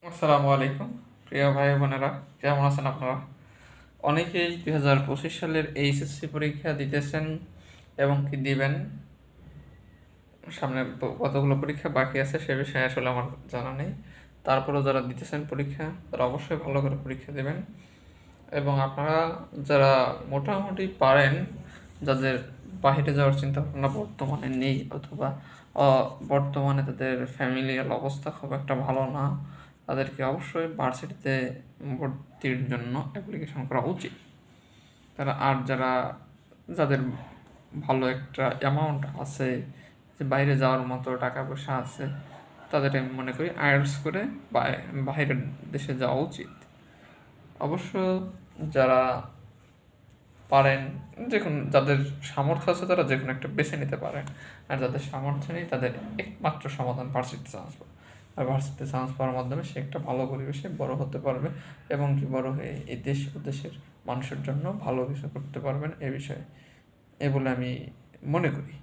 আসসালামু আলাইকুম প্রিয় ভাই বোনেরা, কেমন আছেন আপনারা? অনেকেই 2025 সালের এইচএসসি পরীক্ষা দিতেছেন এবং কি দিবেন। সামনে কতগুলো পরীক্ষা বাকি আছে সে বিষয়ে আসলে আমার জানা নেই। তারপরেও যারা দিতেছেন পরীক্ষা তারা অবশ্যই ভালো করে পরীক্ষা দেবেন। এবং আপনারা যারা মোটামুটি পারেন, যাদের বাইরে যাওয়ার চিন্তা ভাবনা বর্তমানে নেই, অথবা বর্তমানে তাদের ফ্যামিলিয়াল অবস্থা খুব একটা ভালো না, তাদেরকে অবশ্যই ভার্সিটিতে ভর্তির জন্য অ্যাপ্লিকেশন করা উচিত। আর যাদের ভালো একটা অ্যামাউন্ট আছে, যে বাইরে যাওয়ার মতো টাকা পয়সা আছে, তাদের আমি মনে করি আইএলটিএস করে বাইরের দেশে যাওয়া উচিত। অবশ্য যারা পারেন, যাদের সামর্থ্য আছে তারা যে কোনো একটা বেছে নিতে পারেন। আর যাদের সামর্থ্য নেই তাদের একমাত্র সমাধান ভার্সিটিতে চান্স পাওয়া। আর ভার্সিটিতে চান্স পাওয়ার মাধ্যমে সে একটা ভালো পরিবেশে বড় হতে পারবে এবং কি বড় হয়ে এই দেশ ও দেশের মানুষের জন্য ভালো কিছু করতে পারবেন, এ বিষয়ে বলে আমি মনে করি।